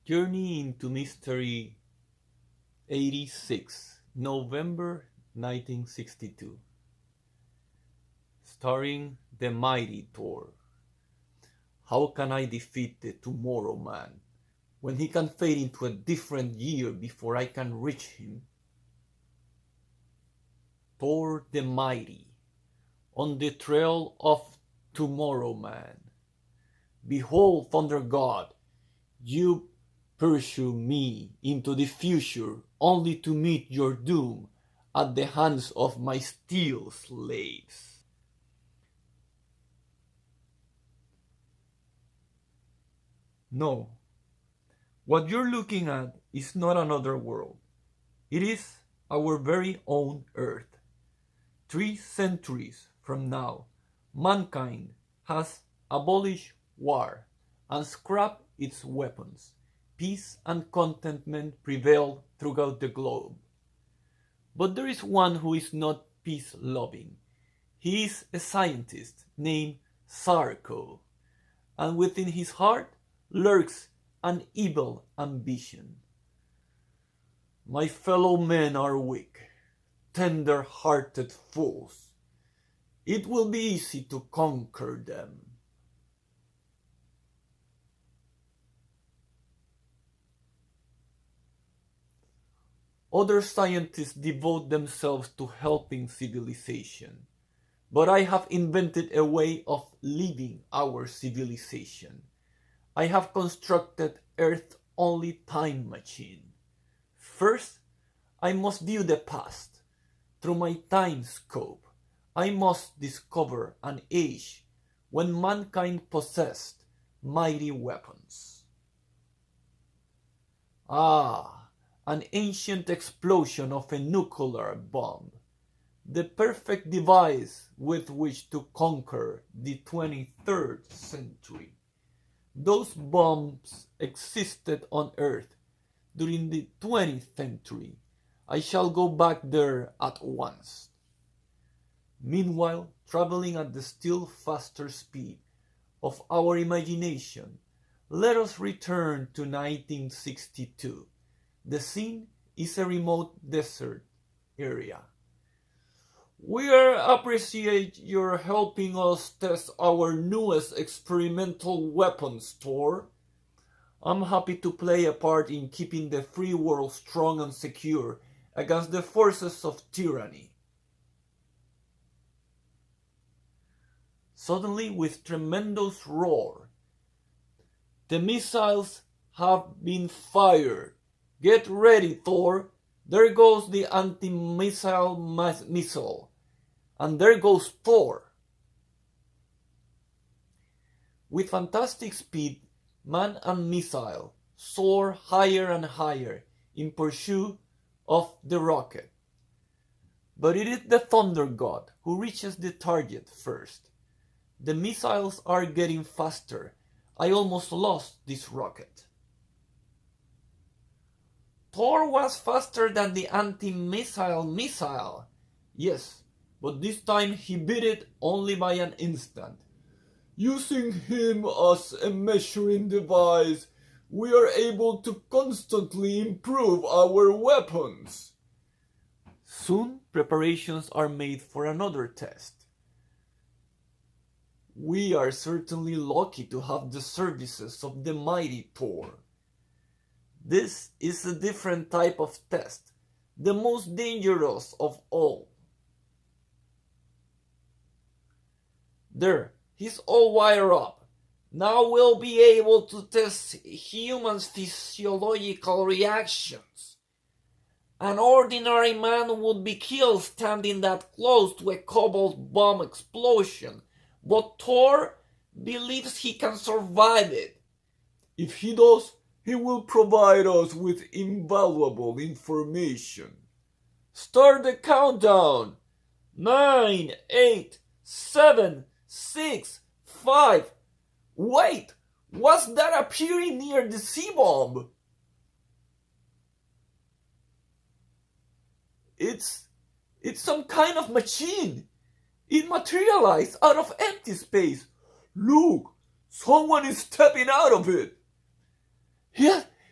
Journey into Mystery 86, November 1962. Starring the mighty Thor. How can I defeat the Tomorrow Man when he can fade into a different year before I can reach him? Thor the mighty, on the trail of Tomorrow Man. Behold, Thunder God, you pursue me into the future only to meet your doom at the hands of my steel slaves. No, what you're looking at is not another world. It is our very own Earth. 3 centuries from now, mankind has abolished war and scrapped its weapons. Peace and contentment prevail throughout the globe. But there is one who is not peace-loving. He is a scientist named Sarko, and within his heart lurks an evil ambition. My fellow men are weak, tender-hearted fools. It will be easy to conquer them. Other scientists devote themselves to helping civilization, but I have invented a way of living our civilization. I have constructed Earth-only time machine. First, I must view the past. Through my time scope, I must discover an age when mankind possessed mighty weapons. An ancient explosion of a nuclear bomb, the perfect device with which to conquer the 23rd century. Those bombs existed on Earth during the 20th century. I shall go back there at once. Meanwhile, traveling at the still faster speed of our imagination, let us return to 1962. The scene is a remote desert area. We appreciate your helping us test our newest experimental weapons, Thor. I'm happy to play a part in keeping the free world strong and secure against the forces of tyranny. Suddenly, with tremendous roar, the missiles have been fired. Get ready, Thor. There goes the anti-missile missile. And there goes Thor. With fantastic speed, man and missile soar higher and higher in pursuit of the rocket. But it is the Thunder God who reaches the target first. The missiles are getting faster. I almost lost this rocket. Thor was faster than the anti-missile missile. Yes, but this time he beat it only by an instant. Using him as a measuring device, we are able to constantly improve our weapons. Soon preparations are made for another test. We are certainly lucky to have the services of the mighty Thor. This is a different type of test, the most dangerous of all. There, he's all wired up. Now we'll be able to test humans' physiological reactions. An ordinary man would be killed standing that close to a cobalt bomb explosion, but Thor believes he can survive it. If he does, he will provide us with invaluable information. Start the countdown. 9, 8, 7, 6, 5. Wait! What's that appearing near the C-bomb? It's some kind of machine. It materialized out of empty space. Look! Someone is stepping out of it.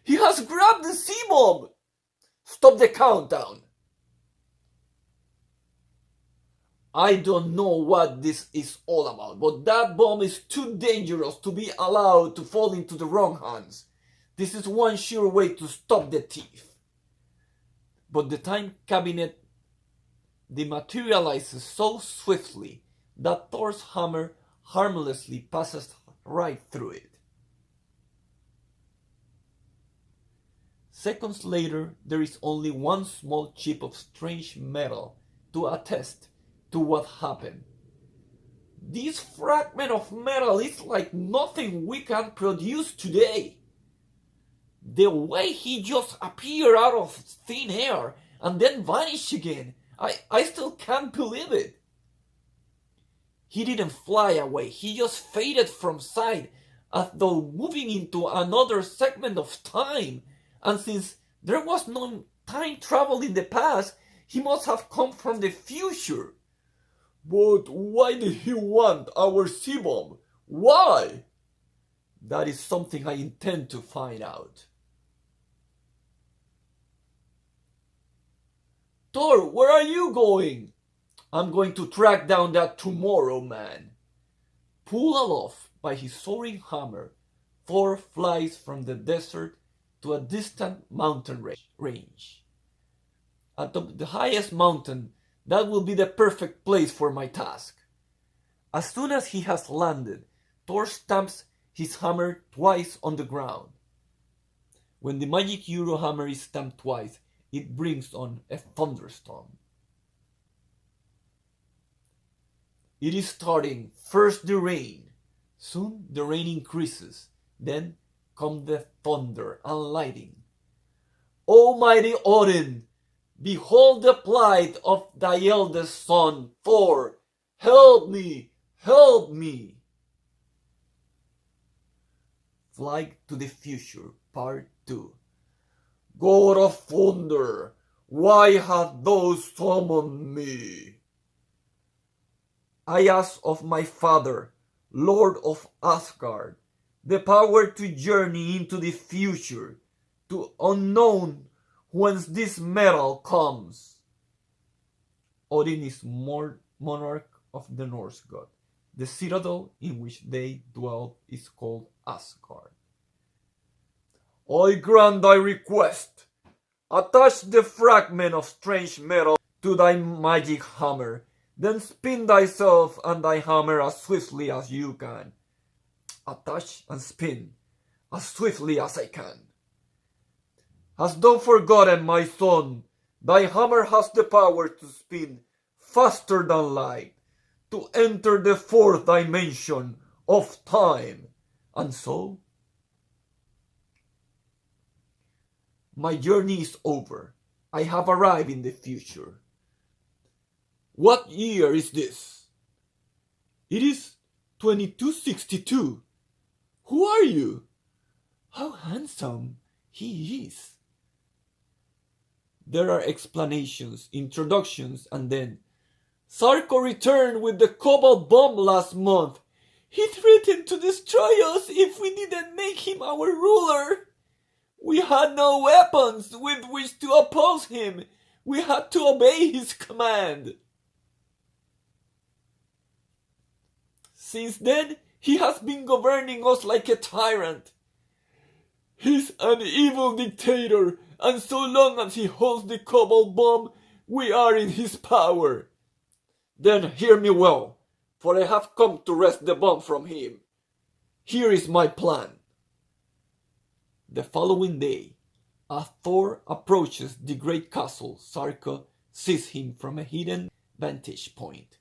He has grabbed the C-bomb! Stop the countdown! I don't know what this is all about, but that bomb is too dangerous to be allowed to fall into the wrong hands. This is one sure way to stop the thief. But the time cabinet dematerializes so swiftly that Thor's hammer harmlessly passes right through it. Seconds later, there is only one small chip of strange metal to attest to what happened. This fragment of metal is like nothing we can produce today. The way he just appeared out of thin air and then vanished again, I still can't believe it. He didn't fly away, he just faded from sight as though moving into another segment of time. And since there was no time travel in the past, he must have come from the future. But why did he want our C-bomb? Why? That is something I intend to find out. Thor, where are you going? I'm going to track down that Tomorrow Man. Pulled aloft by his soaring hammer, Thor flies from the desert to a distant mountain range. At the highest mountain, that will be the perfect place for my task. As soon as he has landed, Thor stamps his hammer twice on the ground. When the magic Euro hammer is stamped twice, it brings on a thunderstorm. It is starting. First the rain. Soon the rain increases. Then come the thunder and lightning. Almighty Odin, behold the plight of thy eldest son, Thor. Help me! Help me! Flight to the Future, Part 2. God of Thunder, why hast thou summoned me? I ask of my father, Lord of Asgard, the power to journey into the future, to unknown whence this metal comes. Odin is monarch of the Norse god. The citadel in which they dwell is called Asgard. I grant thy request. Attach the fragment of strange metal to thy magic hammer. Then spin thyself and thy hammer as swiftly as you can. Attach and spin as swiftly as I can. Hast thou forgotten, my son? Thy hammer has the power to spin faster than light, to enter the fourth dimension of time. And so, my journey is over. I have arrived in the future. What year is this? It is 2262. Who are you? How handsome he is. There are explanations, introductions, and then Sarko returned with the cobalt bomb last month. He threatened to destroy us if we didn't make him our ruler. We had no weapons with which to oppose him. We had to obey his command. Since then, he has been governing us like a tyrant. He's an evil dictator, and so long as he holds the cobalt bomb, we are in his power. Then hear me well, for I have come to wrest the bomb from him. Here is my plan. The following day, as Thor approaches the great castle, Sarko sees him from a hidden vantage point.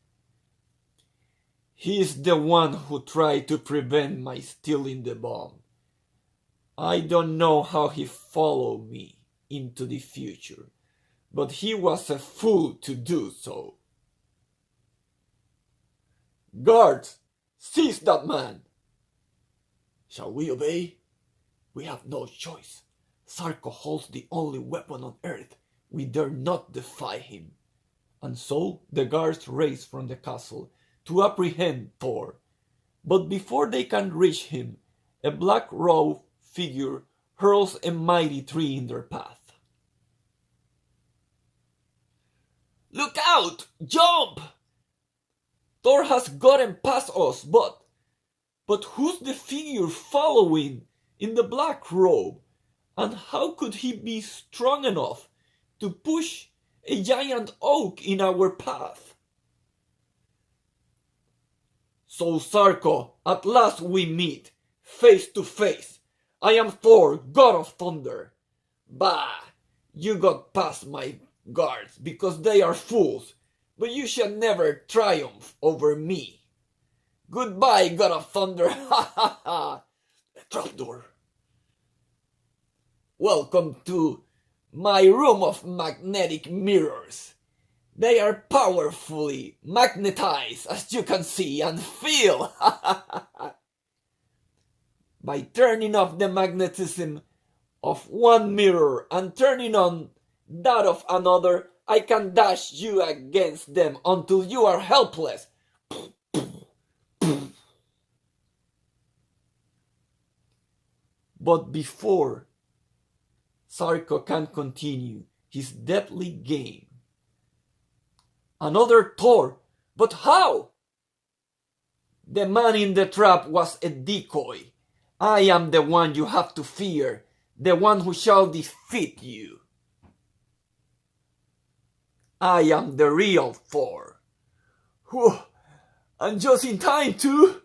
He is the one who tried to prevent my stealing the bomb. I don't know how he followed me into the future, but he was a fool to do so. Guards, seize that man! Shall we obey? We have no choice. Sarko holds the only weapon on earth. We dare not defy him. And so the guards race from the castle to apprehend Thor. But before they can reach him, a black-robed figure hurls a mighty tree in their path. Look out! Jump! Thor has gotten past us, but who's the figure following in the black robe? And how could he be strong enough to push a giant oak in our path? So Sarko, at last we meet, face to face. I am Thor, god of thunder. Bah, you got past my guards because they are fools, but you shall never triumph over me. Goodbye, god of thunder, ha ha ha. Trapdoor. Welcome to my room of magnetic mirrors. They are powerfully magnetized, as you can see and feel. By turning off the magnetism of one mirror and turning on that of another, I can dash you against them until you are helpless. But before Sarko can continue his deadly game, another Thor, but how? The man in the trap was a decoy. I am the one you have to fear, the one who shall defeat you. I am the real Thor. Whew, and just in time too.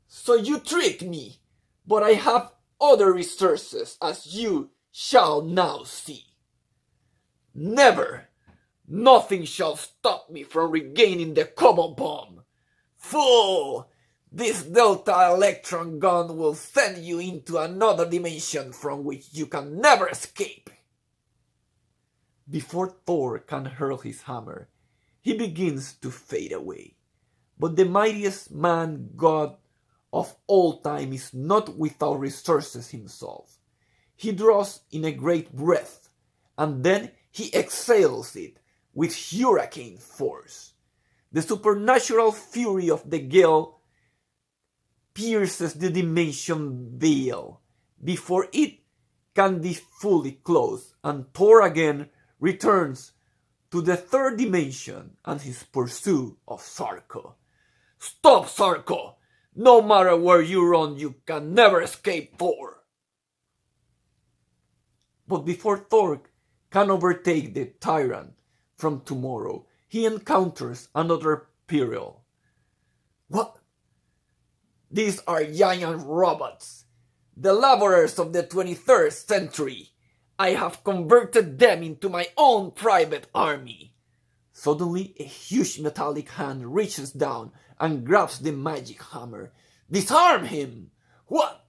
So you tricked me, but I have other resources, as you shall now see. Never! Nothing shall stop me from regaining the Cobalt Bomb. Fool! This Delta Electron gun will send you into another dimension from which you can never escape. Before Thor can hurl his hammer, he begins to fade away. But the mightiest man god of all time is not without resources himself. He draws in a great breath, and then he exhales it with hurricane force. The supernatural fury of the gale pierces the dimension veil before it can be fully closed, and Thor again returns to the third dimension and his pursuit of Sarko. Stop, Sarko! No matter where you run, you can never escape Thor. But before Thor can overtake the tyrant from tomorrow, he encounters another peril. What? These are giant robots, the laborers of the 23rd century. I have converted them into my own private army. Suddenly, a huge metallic hand reaches down and grabs the magic hammer. Disarm him! What?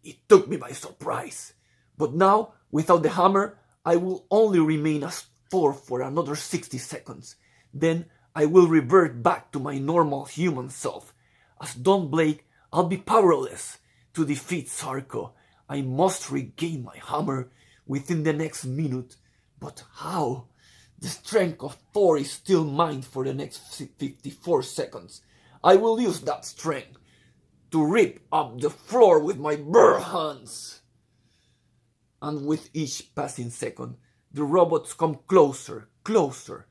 It took me by surprise. But now, without the hammer, I will only remain as Thor for another 60 seconds. Then I will revert back to my normal human self. As Don Blake, I'll be powerless to defeat Sarko. I must regain my hammer within the next minute. But how? The strength of Thor is still mine for the next 54 seconds. I will use that strength to rip up the floor with my bare hands. And with each passing second, the robots come closer, closer.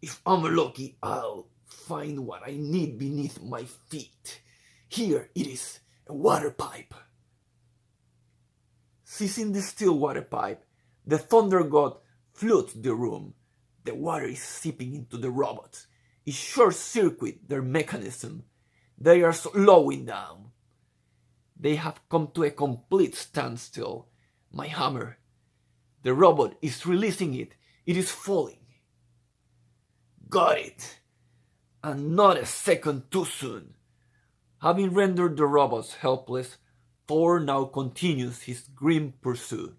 If I'm lucky, I'll find what I need beneath my feet. Here it is, a water pipe. Seizing the steel water pipe, the Thunder God floods the room. The water is seeping into the robots. It short-circuits their mechanism. They are slowing down. They have come to a complete standstill. My hammer. The robot is releasing it. It is falling. Got it. And not a second too soon. Having rendered the robots helpless, Thor now continues his grim pursuit.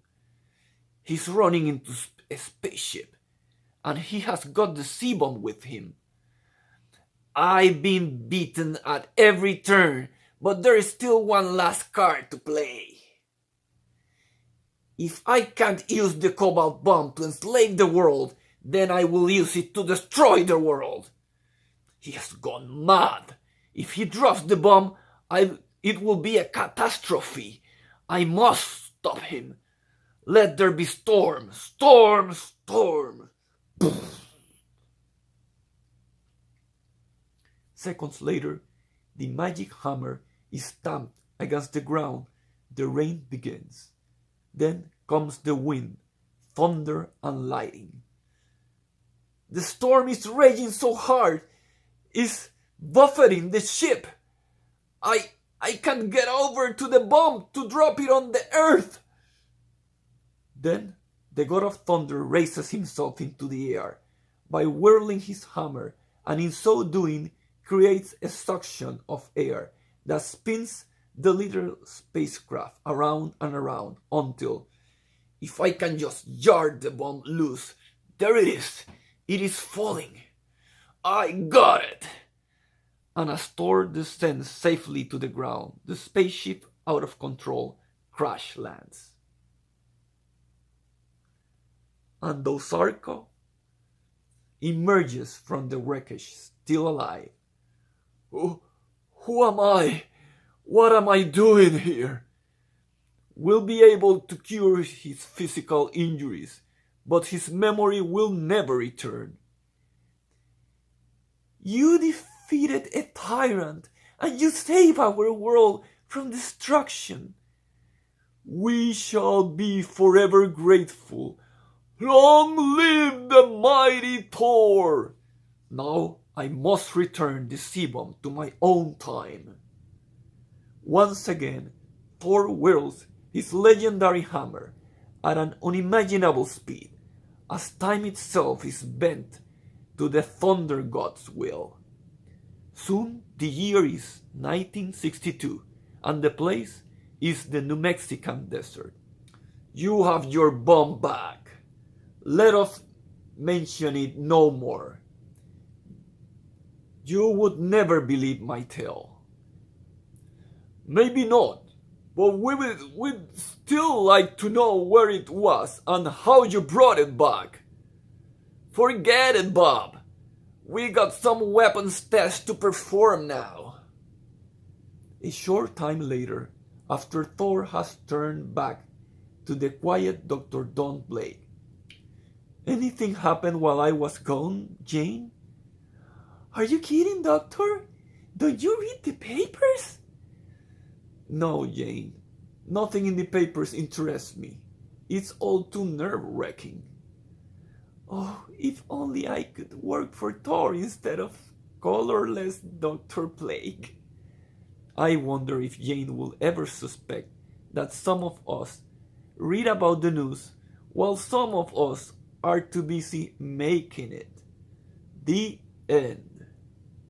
He's running into a spaceship, and he has got the C-bomb with him. I've been beaten at every turn, but there is still one last card to play. If I can't use the Cobalt Bomb to enslave the world, then I will use it to destroy the world. He has gone mad. If he drops the bomb, It will be a catastrophe. I must stop him. Let there be storm, storm, storm. Seconds later, the magic hammer is stamped against the ground. The rain begins. Then comes the wind, thunder, and lightning. The storm is raging so hard, it's buffeting the ship. I can't get over to the bomb to drop it on the earth. Then the god of thunder raises himself into the air by whirling his hammer, and in so doing creates a suction of air that spins the little spacecraft around and around until, if I can just jar the bomb loose, there it is. It is falling. I got it. And as Thor descends safely to the ground, the spaceship, out of control, crash lands. And Dosarko emerges from the wreckage, still alive. Who am I? What am I doing here? Will be able to cure his physical injuries, but his memory will never return. You defeated a tyrant, and you saved our world from destruction. We shall be forever grateful. Long live the mighty Thor! Now I must return the sea bomb to my own time. Once again, Thor whirls his legendary hammer at an unimaginable speed, as time itself is bent to the thunder god's will. Soon the year is 1962, and the place is the New Mexican desert. You have your bomb back. Let us mention it no more. You would never believe my tale. Maybe not, but we'd still like to know where it was and how you brought it back. Forget it, Bob. We got some weapons test to perform now. A short time later, after Thor has turned back to the quiet Dr. Don Blake. Anything happened while I was gone, Jane? Are you kidding, Doctor? Don't you read the papers? No, Jane. Nothing in the papers interests me. It's all too nerve-wracking. Oh, if only I could work for Thor instead of colorless Dr. Blake. I wonder if Jane will ever suspect that some of us read about the news while some of us are too busy making it. The end.